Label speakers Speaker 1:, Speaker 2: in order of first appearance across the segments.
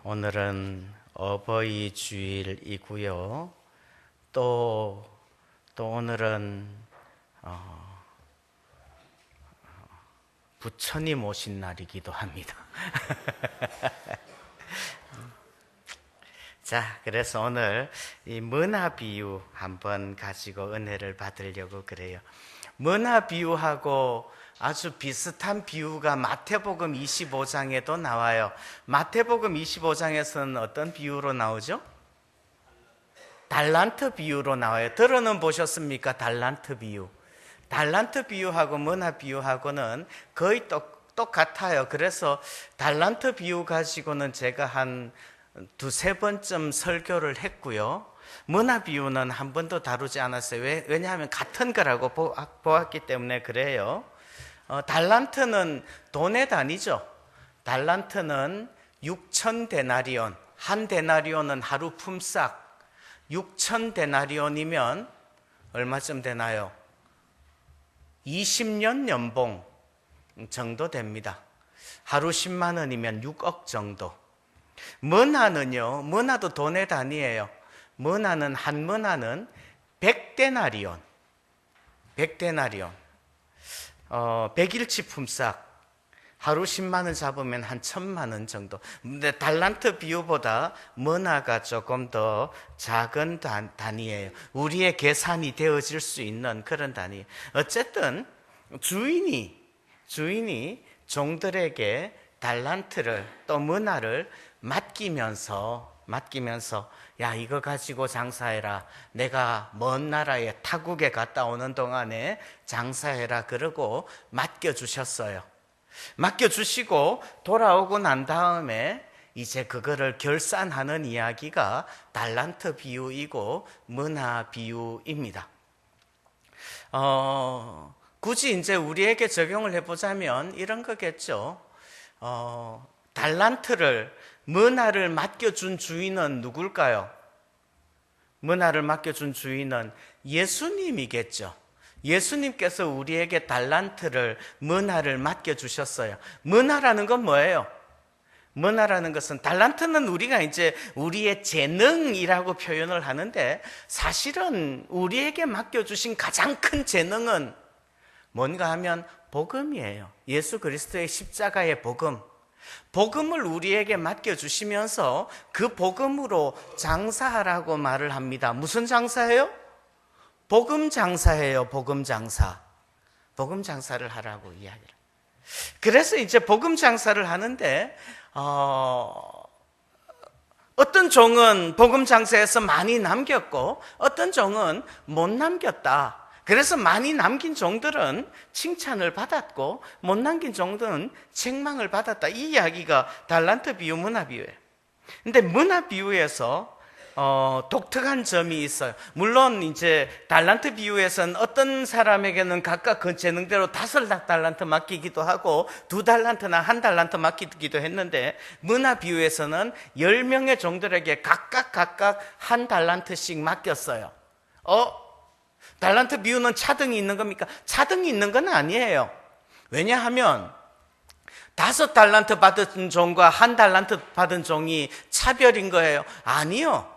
Speaker 1: 오늘은 어버이 주일이고요. 또 오늘은 부처님 오신 날이기도 합니다. 자, 그래서 오늘 이 문화 비유 한번 가지고 은혜를 받으려고 그래요. 문화 비유하고 아주 비슷한 비유가 마태복음 25장에도 나와요. 마태복음 25장에서는 어떤 비유로 나오죠? 달란트 비유로 나와요. 들어는 보셨습니까? 달란트 비유. 달란트 비유하고 문화 비유하고는 거의 똑같아요. 그래서 달란트 비유 가지고는 제가 한 두세 번쯤 설교를 했고요. 문화 비유는 한 번도 다루지 않았어요. 왜냐하면 같은 거라고 보았기 때문에 그래요. 달란트는 돈의 단위죠. 달란트는 6천 데나리온, 한 데나리온은 하루 품삯, 6천 데나리온이면 얼마쯤 되나요? 20년 연봉 정도 됩니다. 하루 10만 원이면 6억 정도. 문화는요, 문화도 돈의 단위예요. 문화는 한 문화는 100데나리온, 100데나리온. 100일치 품삯, 하루 10만 원 잡으면 한 1000만 원 정도. 근데 달란트 비유보다 문화가 조금 더 작은 단위예요. 우리의 계산이 되어질 수 있는 그런 단위. 어쨌든 주인이 종들에게 달란트를 또 문화를 맡기면서 야, 이거 가지고 장사해라. 내가 먼 나라에 타국에 갔다 오는 동안에 장사해라. 그러고 맡겨주셨어요. 맡겨주시고 돌아오고 난 다음에 이제 그거를 결산하는 이야기가 달란트 비유이고 문화 비유입니다. 굳이 이제 우리에게 적용을 해보자면 이런 거겠죠. 달란트를, 문화를 맡겨준 주인은 누굴까요? 문화를 맡겨준 주인은 예수님이겠죠. 예수님께서 우리에게 달란트를, 문화를 맡겨주셨어요. 문화라는 건 뭐예요? 문화라는 것은, 달란트는 우리가 이제 우리의 재능이라고 표현을 하는데, 사실은 우리에게 맡겨주신 가장 큰 재능은 뭔가 하면 복음이에요. 예수 그리스도의 십자가의 복음. 복음을 우리에게 맡겨주시면서 그 복음으로 장사하라고 말을 합니다. 무슨 장사예요? 복음 장사예요. 복음 장사. 복음 장사를 하라고 이야기를. 그래서 이제 복음 장사를 하는데 어떤 종은 복음 장사에서 많이 남겼고 어떤 종은 못 남겼다. 그래서 많이 남긴 종들은 칭찬을 받았고 못 남긴 종들은 책망을 받았다. 이 이야기가 달란트 비유, 문화 비유예요. 근데 문화 비유에서 독특한 점이 있어요. 물론 이제 달란트 비유에서는 어떤 사람에게는 각각 그 재능대로 5달란트 맡기기도 하고 2달란트나 1달란트 맡기기도 했는데, 문화 비유에서는 10명의 종들에게 각각 1달란트씩 맡겼어요. 달란트 비유는 차등이 있는 겁니까? 차등이 있는 건 아니에요. 왜냐하면 5달란트 받은 종과 1달란트 받은 종이 차별인 거예요. 아니요.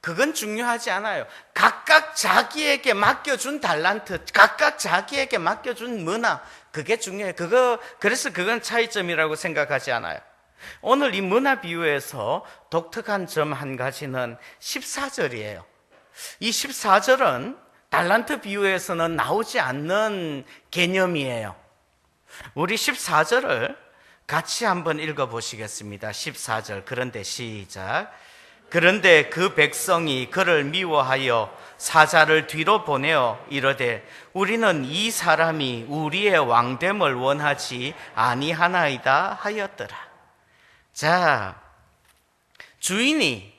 Speaker 1: 그건 중요하지 않아요. 각각 자기에게 맡겨준 달란트, 각각 자기에게 맡겨준 문화, 그게 중요해요. 그래서 그건 차이점이라고 생각하지 않아요. 오늘 이 문화 비유에서 독특한 점 한 가지는 14절이에요. 이 14절은 달란트 비유에서는 나오지 않는 개념이에요. 우리 14절을 같이 한번 읽어보시겠습니다. 14절. 그런데 시작. 그런데 그 백성이 그를 미워하여 사자를 뒤로 보내어 이르되 우리는 이 사람이 우리의 왕됨을 원하지 아니하나이다 하였더라. 자, 주인이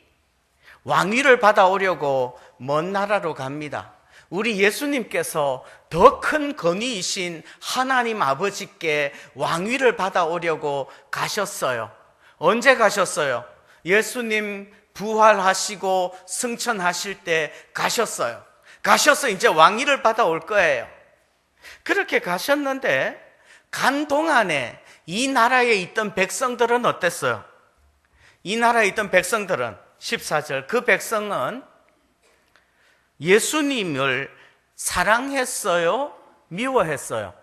Speaker 1: 왕위를 받아오려고 먼 나라로 갑니다. 우리 예수님께서 더 큰 권위이신 하나님 아버지께 왕위를 받아오려고 가셨어요. 언제 가셨어요? 예수님 부활하시고 승천하실 때 가셨어요. 가셔서 이제 왕위를 받아올 거예요. 그렇게 가셨는데 간 동안에 이 나라에 있던 백성들은 어땠어요? 이 나라에 있던 백성들은 14절 그 백성은 예수님을 사랑했어요? 미워했어요?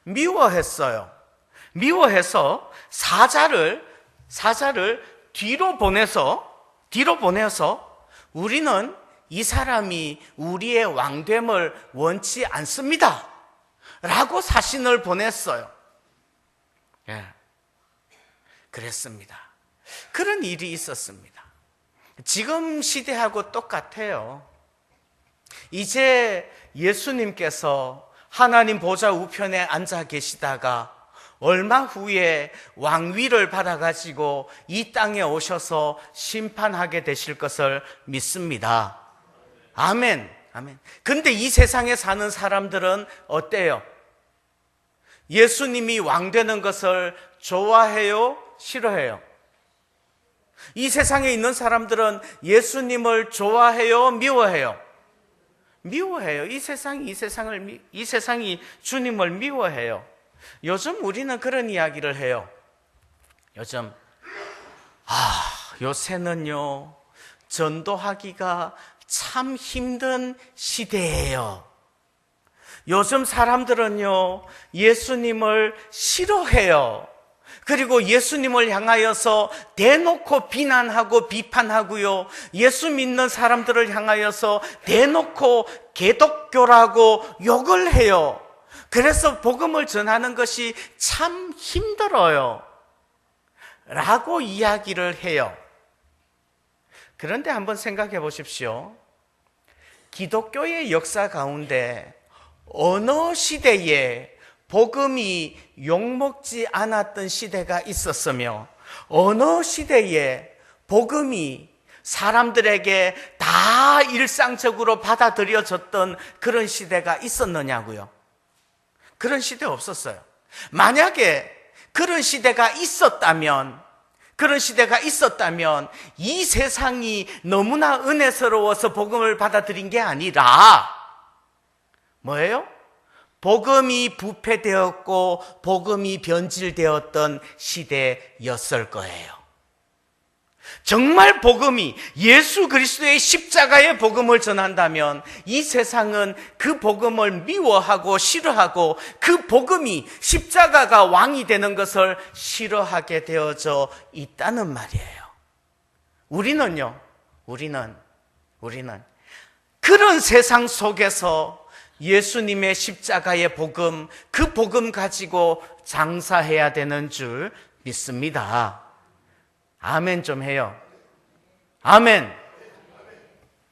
Speaker 1: 미워했어요. 미워해서 사자를 뒤로 보내서 우리는 이 사람이 우리의 왕됨을 원치 않습니다 라고 사신을 보냈어요. 예, 그랬습니다. 그런 일이 있었습니다. 지금 시대하고 똑같아요. 이제 예수님께서 하나님 보좌 우편에 앉아 계시다가 얼마 후에 왕위를 받아가지고 이 땅에 오셔서 심판하게 되실 것을 믿습니다. 아멘. 아멘. 근데 이 세상에 사는 사람들은 어때요? 예수님이 왕 되는 것을 좋아해요? 싫어해요? 이 세상에 있는 사람들은 예수님을 좋아해요? 미워해요? 미워해요. 이 세상이 주님을 미워해요. 요즘 우리는 그런 이야기를 해요. 요새는요, 전도하기가 참 힘든 시대예요. 요즘 사람들은요, 예수님을 싫어해요. 그리고 예수님을 향하여서 대놓고 비난하고 비판하고요. 예수 믿는 사람들을 향하여서 대놓고 개독교라고 욕을 해요. 그래서 복음을 전하는 것이 참 힘들어요 라고 이야기를 해요. 그런데 한번 생각해 보십시오. 기독교의 역사 가운데 어느 시대에 복음이 욕먹지 않았던 시대가 있었으며 어느 시대에 복음이 사람들에게 다 일상적으로 받아들여졌던 그런 시대가 있었느냐고요. 그런 시대 없었어요. 만약에 그런 시대가 있었다면 이 세상이 너무나 은혜스러워서 복음을 받아들인 게 아니라 뭐예요? 복음이 부패되었고 복음이 변질되었던 시대였을 거예요. 정말 복음이 예수 그리스도의 십자가의 복음을 전한다면 이 세상은 그 복음을 미워하고 싫어하고 그 복음이 십자가가 왕이 되는 것을 싫어하게 되어져 있다는 말이에요. 우리는 그런 세상 속에서 예수님의 십자가의 복음, 그 복음 가지고 장사해야 되는 줄 믿습니다. 아멘 좀 해요. 아멘.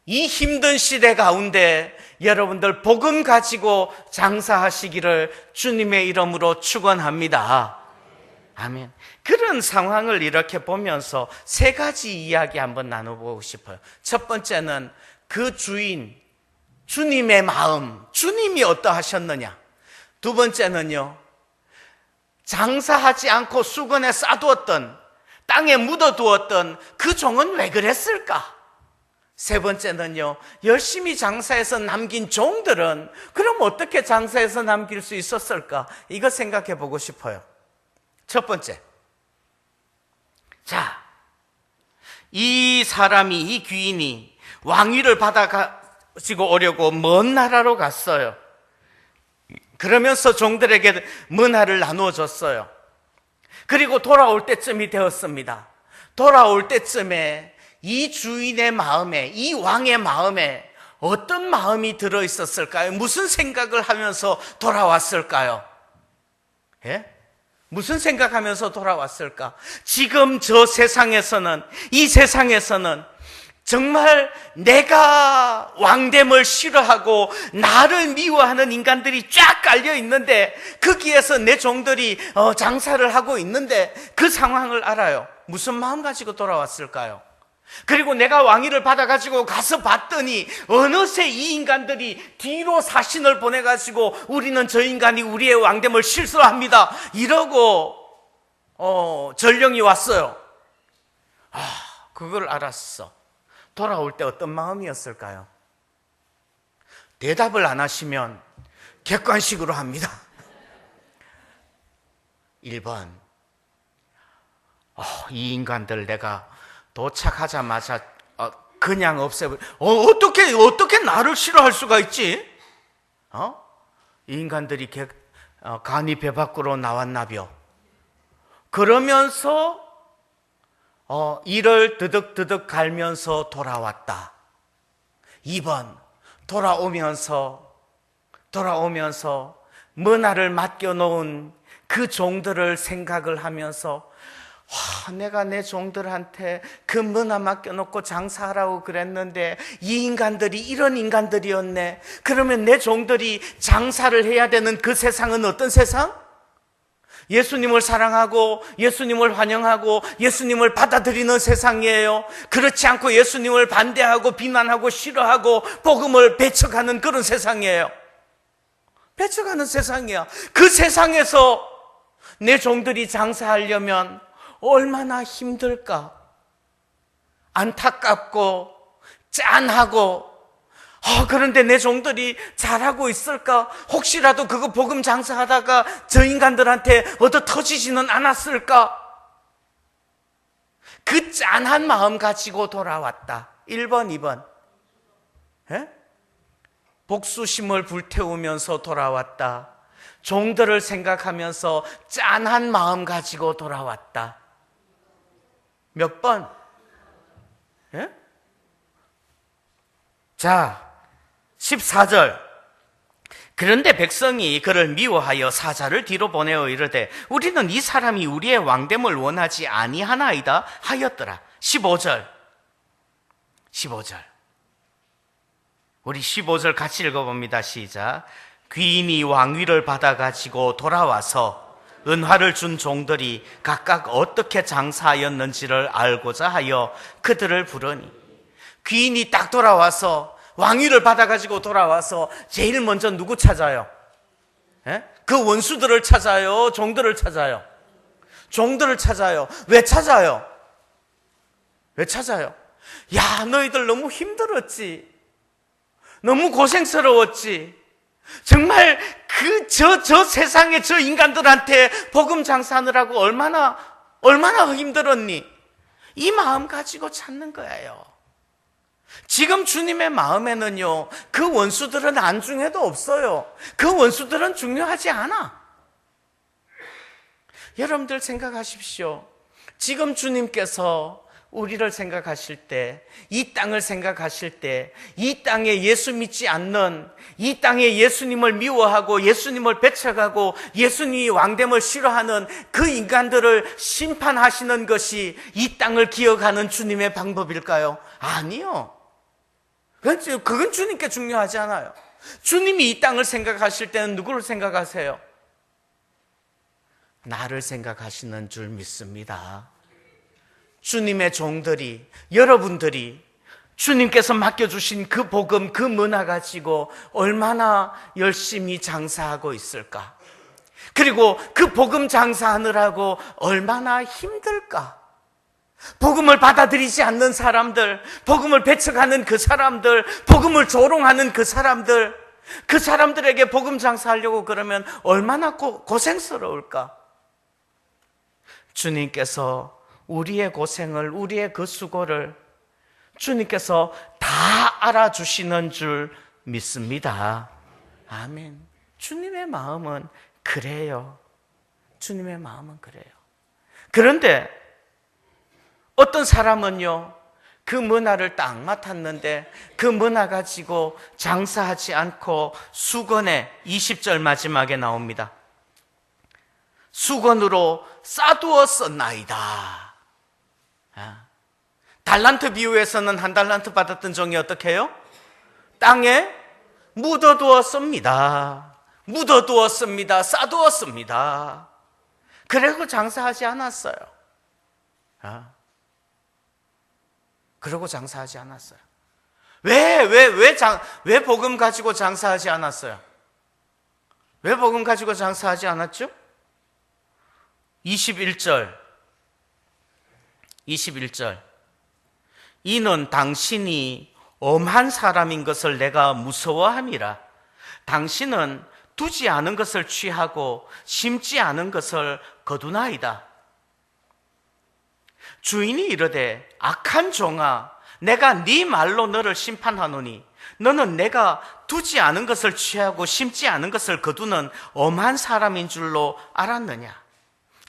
Speaker 1: 이 힘든 시대 가운데 여러분들 복음 가지고 장사하시기를 주님의 이름으로 축원합니다. 아멘. 그런 상황을 이렇게 보면서 세 가지 이야기 한번 나눠보고 싶어요. 첫 번째는 그 주인, 주님의 마음, 주님이 어떠하셨느냐. 두 번째는요, 장사하지 않고 수건에 싸두었던, 땅에 묻어두었던 그 종은 왜 그랬을까? 세 번째는요, 열심히 장사해서 남긴 종들은 그럼 어떻게 장사해서 남길 수 있었을까? 이거 생각해 보고 싶어요. 첫 번째, 자, 이 사람이, 이 귀인이 왕위를 받아가지고 오려고 먼 나라로 갔어요. 그러면서 종들에게 문화를 나누어 줬어요. 그리고 돌아올 때쯤이 되었습니다. 돌아올 때쯤에 이 주인의 마음에, 이 왕의 마음에 어떤 마음이 들어있었을까요? 무슨 생각을 하면서 돌아왔을까요? 예? 무슨 생각하면서 돌아왔을까? 지금 저 세상에서는, 이 세상에서는 정말 내가 왕됨을 싫어하고 나를 미워하는 인간들이 쫙 깔려 있는데 거기에서 내 종들이 장사를 하고 있는데 그 상황을 알아요. 무슨 마음 가지고 돌아왔을까요? 그리고 내가 왕위를 받아가지고 가서 봤더니 어느새 이 인간들이 뒤로 사신을 보내가지고 우리는 저 인간이 우리의 왕됨을 싫어합니다 이러고 전령이 왔어요. 그걸 알았어. 돌아올 때 어떤 마음이었을까요? 대답을 안 하시면 객관식으로 합니다. 1번, 이 인간들 내가 도착하자마자 그냥 없애버려. 어떻게 나를 싫어할 수가 있지? 이 인간들이 간이 배 밖으로 나왔나벼. 그러면서 이를 드득드득 갈면서 돌아왔다. 2번, 돌아오면서 문화를 맡겨놓은 그 종들을 생각을 하면서 내가 내 종들한테 그 문화 맡겨놓고 장사하라고 그랬는데 이 인간들이 이런 인간들이었네. 그러면 내 종들이 장사를 해야 되는 그 세상은 어떤 세상? 예수님을 사랑하고 예수님을 환영하고 예수님을 받아들이는 세상이에요. 그렇지 않고 예수님을 반대하고 비난하고 싫어하고 복음을 배척하는 그런 세상이에요. 배척하는 세상이야. 그 세상에서 내 종들이 장사하려면 얼마나 힘들까? 안타깝고 짠하고 그런데 내 종들이 잘하고 있을까? 혹시라도 그거 복음 장사하다가 저 인간들한테 얻어 터지지는 않았을까? 그 짠한 마음 가지고 돌아왔다. 1번, 2번. 복수심을 불태우면서 돌아왔다. 종들을 생각하면서 짠한 마음 가지고 돌아왔다. 몇 번? 자, 14절. 그런데 백성이 그를 미워하여 사자를 뒤로 보내어 이르되 우리는 이 사람이 우리의 왕됨을 원하지 아니하나이다 하였더라. 15절. 우리 15절 같이 읽어봅니다. 시작. 귀인이 왕위를 받아가지고 돌아와서 은화를 준 종들이 각각 어떻게 장사하였는지를 알고자 하여 그들을 부르니, 귀인이 딱 돌아와서 왕위를 받아가지고 돌아와서 제일 먼저 누구 찾아요? 그 원수들을 찾아요? 종들을 찾아요? 종들을 찾아요. 왜 찾아요? 야, 너희들 너무 힘들었지. 너무 고생스러웠지. 정말 저 세상에 저 인간들한테 복음 장사하느라고 얼마나 힘들었니? 이 마음 가지고 찾는 거예요. 지금 주님의 마음에는요, 그 원수들은 안중에도 없어요. 그 원수들은 중요하지 않아. 여러분들 생각하십시오. 지금 주님께서 우리를 생각하실 때, 이 땅을 생각하실 때, 이 땅에 예수 믿지 않는, 이 땅에 예수님을 미워하고 예수님을 배척하고 예수님이 왕됨을 싫어하는 그 인간들을 심판하시는 것이 이 땅을 기억하는 주님의 방법일까요? 아니요. 그건 주님께 중요하지 않아요. 주님이 이 땅을 생각하실 때는 누구를 생각하세요? 나를 생각하시는 줄 믿습니다. 주님의 종들이, 여러분들이 주님께서 맡겨주신 그 복음, 그 문화 가지고 얼마나 열심히 장사하고 있을까? 그리고 그 복음 장사하느라고 얼마나 힘들까? 복음을 받아들이지 않는 사람들, 복음을 배척하는 그 사람들, 복음을 조롱하는 그 사람들에게 복음 장사하려고 그러면 얼마나 고생스러울까? 주님께서 우리의 고생을, 우리의 그 수고를 주님께서 다 알아주시는 줄 믿습니다. 아멘. 주님의 마음은 그래요. 주님의 마음은 그래요. 그런데 어떤 사람은요, 그 문화를 딱 맡았는데 그 문화 가지고 장사하지 않고 수건에 20절 마지막에 나옵니다. 수건으로 싸두었었나이다. 달란트 비유에서는 한 달란트 받았던 종이 어떻게 해요? 땅에 묻어두었습니다. 싸두었습니다. 그래서 장사하지 않았어요. 그러고 장사하지 않았어요. 왜 복음 가지고 장사하지 않았어요? 왜 복음 가지고 장사하지 않았죠? 21절. 이는 당신이 엄한 사람인 것을 내가 무서워함이라. 당신은 두지 않은 것을 취하고 심지 않은 것을 거두나이다. 주인이 이르되 악한 종아, 내가 네 말로 너를 심판하노니 너는 내가 두지 않은 것을 취하고 심지 않은 것을 거두는 엄한 사람인 줄로 알았느냐?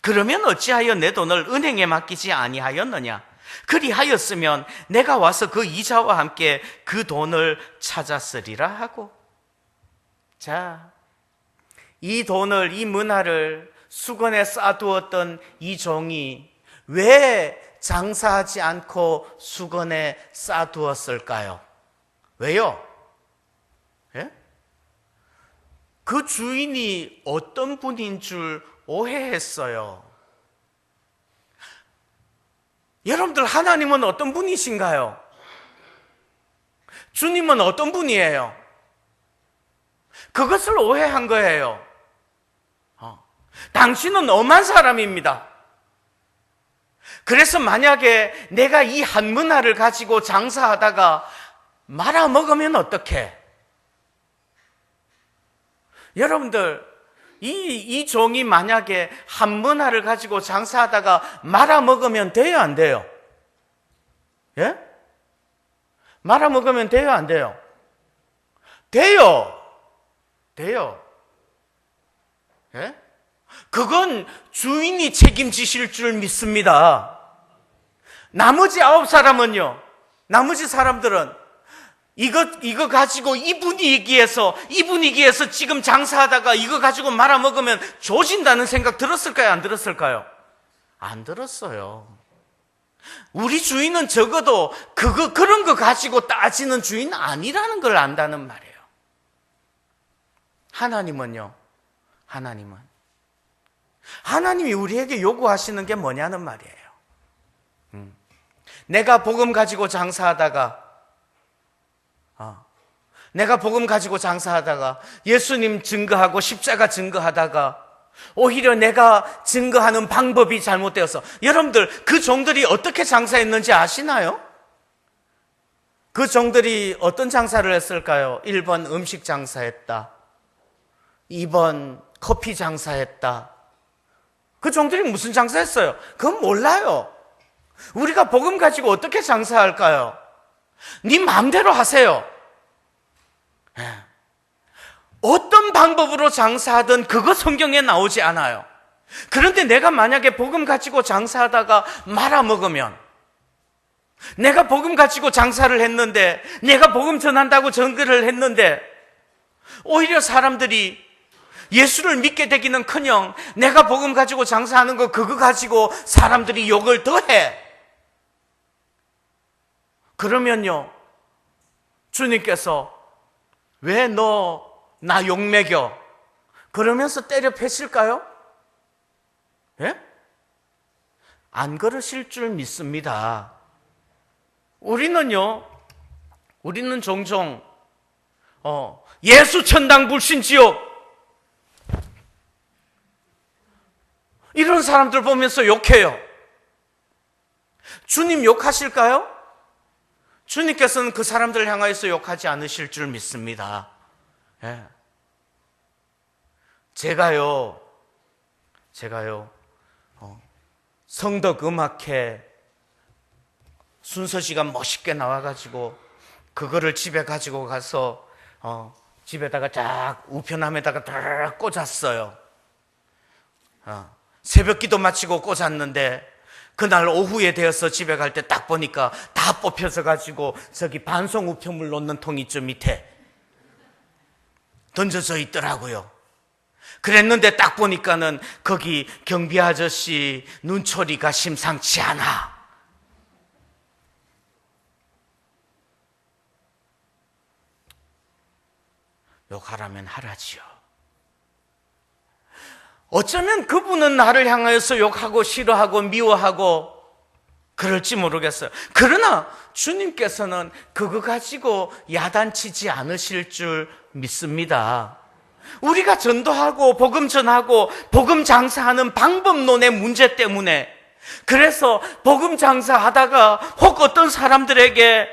Speaker 1: 그러면 어찌하여 내 돈을 은행에 맡기지 아니하였느냐? 그리하였으면 내가 와서 그 이자와 함께 그 돈을 찾았으리라 하고. 자, 이 돈을, 이 문화를 수건에 싸두었던 이 종이 왜 장사하지 않고 수건에 싸두었을까요? 왜요? 예? 그 주인이 어떤 분인 줄 오해했어요. 여러분들, 하나님은 어떤 분이신가요? 주님은 어떤 분이에요? 그것을 오해한 거예요. 당신은 엄한 사람입니다. 그래서 만약에 내가 이 한 문화를 가지고 장사하다가 말아먹으면 어떡해? 여러분들, 이 종이 만약에 한 문화를 가지고 장사하다가 말아먹으면 돼요, 안 돼요? 예? 말아먹으면 돼요, 안 돼요? 돼요. 돼요. 예? 그건 주인이 책임지실 줄 믿습니다. 나머지 9사람은요, 나머지 사람들은 이거 가지고 이 분위기에서 지금 장사하다가 이거 가지고 말아먹으면 조진다는 생각 들었을까요? 안 들었을까요? 안 들었어요. 우리 주인은 적어도 그런 거 가지고 따지는 주인 아니라는 걸 안다는 말이에요. 하나님이 우리에게 요구하시는 게 뭐냐는 말이에요. 내가 복음 가지고 장사하다가 예수님 증거하고 십자가 증거하다가 오히려 내가 증거하는 방법이 잘못되어서, 여러분들, 그 종들이 어떻게 장사했는지 아시나요? 그 종들이 어떤 장사를 했을까요? 1번 음식 장사했다, 2번 커피 장사했다. 그 종들이 무슨 장사했어요? 그건 몰라요. 우리가 복음 가지고 어떻게 장사할까요? 네 마음대로 하세요. 어떤 방법으로 장사하든 그거 성경에 나오지 않아요. 그런데 내가 만약에 복음 가지고 장사하다가 말아먹으면, 내가 복음 가지고 장사를 했는데, 내가 복음 전한다고 전거를 했는데 오히려 사람들이 예수를 믿게 되기는커녕 내가 복음 가지고 장사하는 거 그거 가지고 사람들이 욕을 더해. 그러면요, 주님께서 왜 너 나 욕먹여? 그러면서 때려 패실까요? 예? 안 그러실 줄 믿습니다. 우리는 종종 예수 천당 불신 지옥, 이런 사람들 보면서 욕해요. 주님 욕하실까요? 주님께서는 그 사람들을 향하여서 욕하지 않으실 줄 믿습니다. 예. 제가요 성덕 음악회 순서 시간 멋있게 나와가지고 그거를 집에 가지고 가서 집에다가 딱 우편함에다가 딱 꽂았어요. 새벽기도 마치고 꽂았는데 그날 오후에 되어서 집에 갈 때 딱 보니까 다 뽑혀서 가지고 저기 반송 우편물 놓는 통이 저 밑에 던져져 있더라고요. 그랬는데 딱 보니까는 거기 경비 아저씨 눈초리가 심상치 않아. 욕하라면 하라지요. 어쩌면 그분은 나를 향하여서 욕하고 싫어하고 미워하고 그럴지 모르겠어요. 그러나 주님께서는 그거 가지고 야단치지 않으실 줄 믿습니다. 우리가 전도하고 복음 전하고 복음 장사하는 방법론의 문제 때문에, 그래서 복음 장사하다가 혹 어떤 사람들에게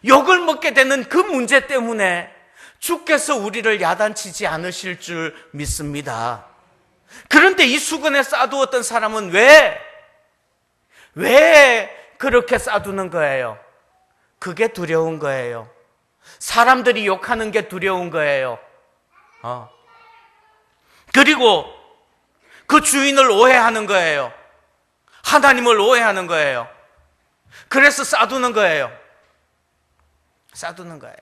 Speaker 1: 욕을 먹게 되는 그 문제 때문에 주께서 우리를 야단치지 않으실 줄 믿습니다. 그런데 이 수건에 싸두었던 사람은 왜 왜 그렇게 쌓아두는 거예요? 그게 두려운 거예요. 사람들이 욕하는 게 두려운 거예요. 그리고 그 주인을 오해하는 거예요. 하나님을 오해하는 거예요. 그래서 쌓아두는 거예요. 쌓아두는 거예요.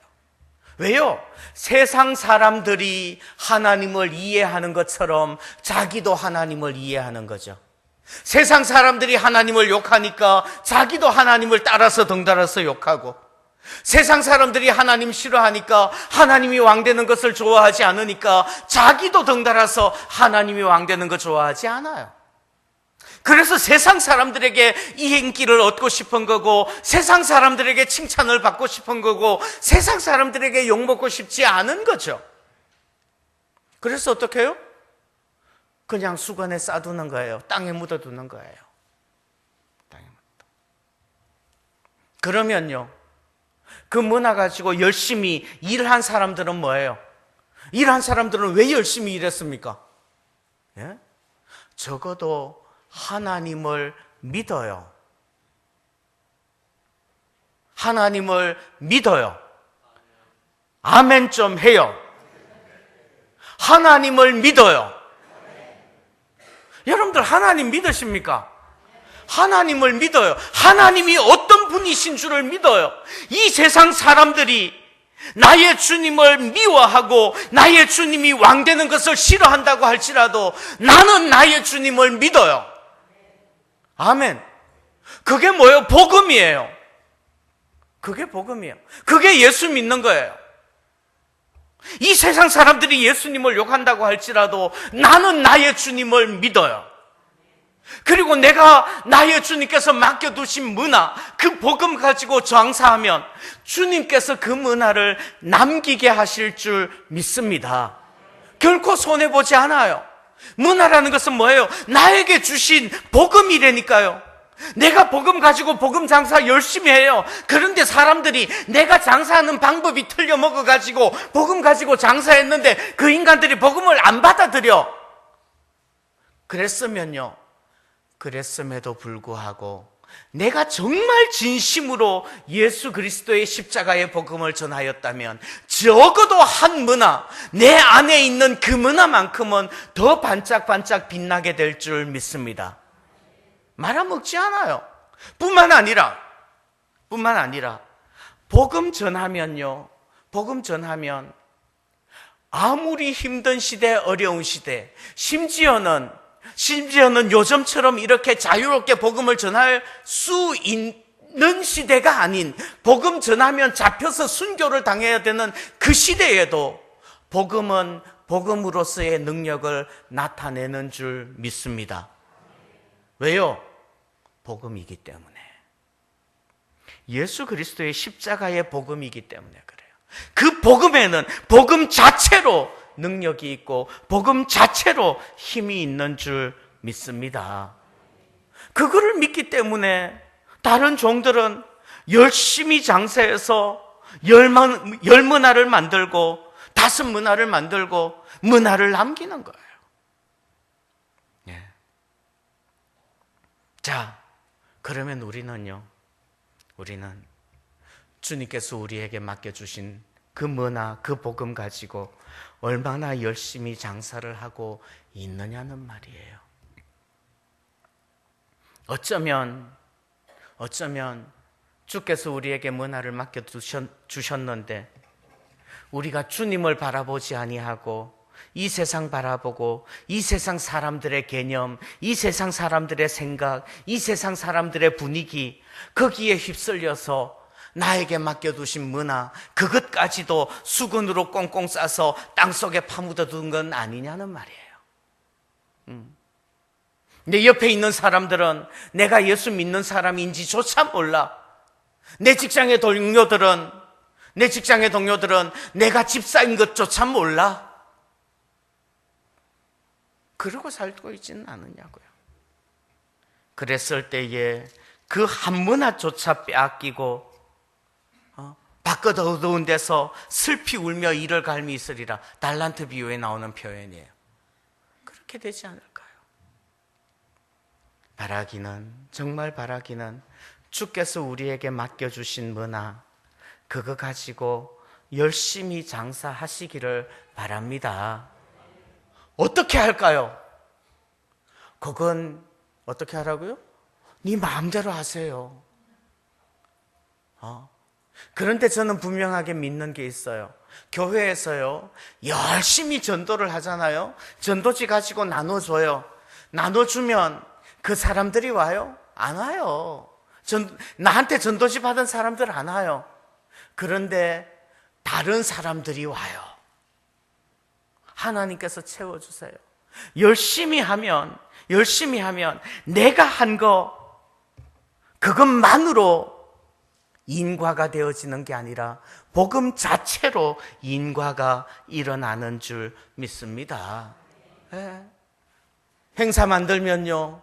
Speaker 1: 왜요? 세상 사람들이 하나님을 이해하는 것처럼 자기도 하나님을 이해하는 거죠. 세상 사람들이 하나님을 욕하니까 자기도 하나님을 따라서 덩달아서 욕하고, 세상 사람들이 하나님 싫어하니까 하나님이 왕되는 것을 좋아하지 않으니까 자기도 덩달아서 하나님이 왕되는 거 좋아하지 않아요. 그래서 세상 사람들에게 이 인기를 얻고 싶은 거고, 세상 사람들에게 칭찬을 받고 싶은 거고, 세상 사람들에게 욕먹고 싶지 않은 거죠. 그래서 어떻게 해요? 그냥 수건에 싸두는 거예요. 땅에 묻어두는 거예요. 땅에 묻어. 그러면요, 그 문화 가지고 열심히 일한 사람들은 뭐예요? 일한 사람들은 왜 열심히 일했습니까? 예? 적어도 하나님을 믿어요. 하나님을 믿어요. 아멘 좀 해요. 하나님을 믿어요. 여러분들 하나님 믿으십니까? 하나님을 믿어요. 하나님이 어떤 분이신 줄을 믿어요. 이 세상 사람들이 나의 주님을 미워하고 나의 주님이 왕되는 것을 싫어한다고 할지라도 나는 나의 주님을 믿어요. 아멘. 그게 뭐예요? 복음이에요. 그게 복음이에요. 그게 예수 믿는 거예요. 이 세상 사람들이 예수님을 욕한다고 할지라도 나는 나의 주님을 믿어요. 그리고 내가 나의 주님께서 맡겨두신 문화, 그 복음 가지고 장사하면 주님께서 그 문화를 남기게 하실 줄 믿습니다. 결코 손해보지 않아요. 문화라는 것은 뭐예요? 나에게 주신 복음이라니까요. 내가 복음 가지고 복음 장사 열심히 해요. 그런데 사람들이 내가 장사하는 방법이 틀려 먹어가지고 복음 가지고 장사했는데 그 인간들이 복음을 안 받아들여. 그랬음에도 불구하고 내가 정말 진심으로 예수 그리스도의 십자가의 복음을 전하였다면 적어도 한 문화, 내 안에 있는 그 문화만큼은 더 반짝반짝 빛나게 될 줄 믿습니다. 말아먹지 않아요. 뿐만 아니라 복음 전하면 아무리 힘든 시대, 어려운 시대, 심지어는 요즘처럼 이렇게 자유롭게 복음을 전할 수 있는 시대가 아닌, 복음 전하면 잡혀서 순교를 당해야 되는 그 시대에도 복음은 복음으로서의 능력을 나타내는 줄 믿습니다. 왜요? 복음이기 때문에. 예수 그리스도의 십자가의 복음이기 때문에 그래요. 그 복음에는 복음 자체로 능력이 있고 복음 자체로 힘이 있는 줄 믿습니다. 그거를 믿기 때문에 다른 종들은 열심히 장사해서 10문화를 만들고 5문화를 만들고 문화를 남기는 거예요. 자, 그러면 우리는 주님께서 우리에게 맡겨주신 그 문화, 그 복음 가지고 얼마나 열심히 장사를 하고 있느냐는 말이에요. 어쩌면 주께서 우리에게 문화를 맡겨주셨는데 우리가 주님을 바라보지 아니하고 이 세상 바라보고 이 세상 사람들의 개념, 이 세상 사람들의 생각, 이 세상 사람들의 분위기, 거기에 휩쓸려서 나에게 맡겨두신 문화, 그것까지도 수건으로 꽁꽁 싸서 땅속에 파묻어둔 건 아니냐는 말이에요. 내 옆에 있는 사람들은 내가 예수 믿는 사람인지조차 몰라. 내 직장의 동료들은 내가 집사인 것조차 몰라. 그러고 살고 있지는 않느냐고요. 그랬을 때에 그 한 문화조차 빼앗기고 밖은 어두운 데서 슬피 울며 이를 갈미 있으리라. 달란트 비유에 나오는 표현이에요. 그렇게 되지 않을까요? 바라기는, 정말 바라기는 주께서 우리에게 맡겨주신 문화, 그거 가지고 열심히 장사하시기를 바랍니다. 어떻게 할까요? 그건 어떻게 하라고요? 네 마음대로 하세요. 그런데 저는 분명하게 믿는 게 있어요. 교회에서요, 열심히 전도를 하잖아요. 전도지 가지고 나눠줘요. 나눠주면 그 사람들이 와요? 안 와요. 나한테 전도지 받은 사람들 안 와요. 그런데 다른 사람들이 와요. 하나님께서 채워주세요. 열심히 하면 내가 한 거 그것만으로 인과가 되어지는 게 아니라 복음 자체로 인과가 일어나는 줄 믿습니다. 네. 행사 만들면요,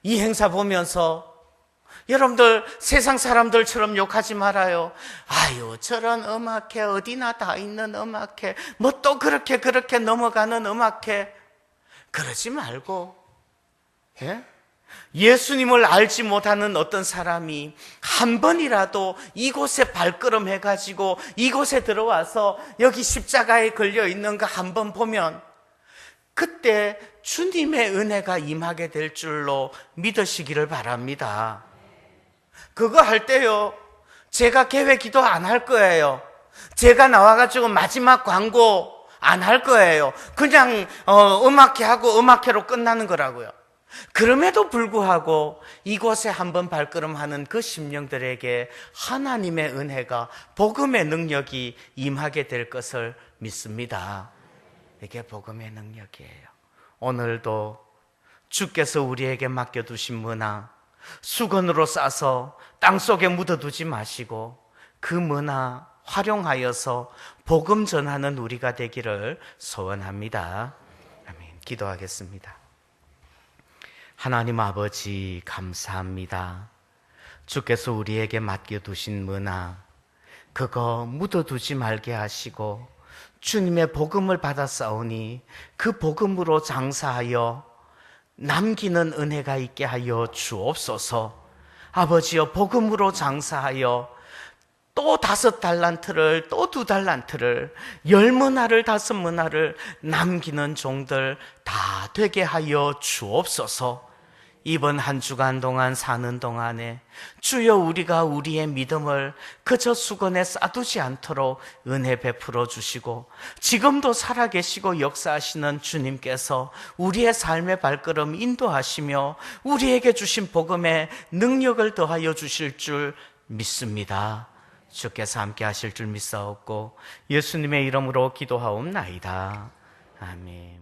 Speaker 1: 이 행사 보면서 여러분들 세상 사람들처럼 욕하지 말아요. 아유, 저런 음악회, 어디나 다 있는 음악회, 뭐 또 그렇게 넘어가는 음악회, 그러지 말고, 예? 예수님을 알지 못하는 어떤 사람이 한 번이라도 이곳에 발걸음 해가지고 이곳에 들어와서 여기 십자가에 걸려 있는 거 한 번 보면 그때 주님의 은혜가 임하게 될 줄로 믿으시기를 바랍니다. 그거 할 때요, 제가 개회 기도 안 할 거예요. 제가 나와가지고 마지막 광고 안 할 거예요. 그냥 음악회 하고 음악회로 끝나는 거라고요. 그럼에도 불구하고 이곳에 한번 발걸음하는 그 심령들에게 하나님의 은혜가, 복음의 능력이 임하게 될 것을 믿습니다. 이게 복음의 능력이에요. 오늘도 주께서 우리에게 맡겨두신 문화, 수건으로 싸서 땅속에 묻어두지 마시고 그 문화 활용하여서 복음 전하는 우리가 되기를 소원합니다. 아멘. 기도하겠습니다. 하나님 아버지, 감사합니다. 주께서 우리에게 맡겨두신 문화, 그거 묻어두지 말게 하시고 주님의 복음을 받아 싸우니 그 복음으로 장사하여 남기는 은혜가 있게 하여 주옵소서. 아버지여, 복음으로 장사하여 또 5달란트를, 또 2달란트를, 10문화를, 5문화를 남기는 종들 다 되게 하여 주옵소서. 이번 한 주간 동안 사는 동안에 주여, 우리가 우리의 믿음을 그저 수건에 싸두지 않도록 은혜 베풀어 주시고, 지금도 살아계시고 역사하시는 주님께서 우리의 삶의 발걸음 인도하시며 우리에게 주신 복음에 능력을 더하여 주실 줄 믿습니다. 주께서 함께 하실 줄 믿사옵고 예수님의 이름으로 기도하옵나이다. 아멘.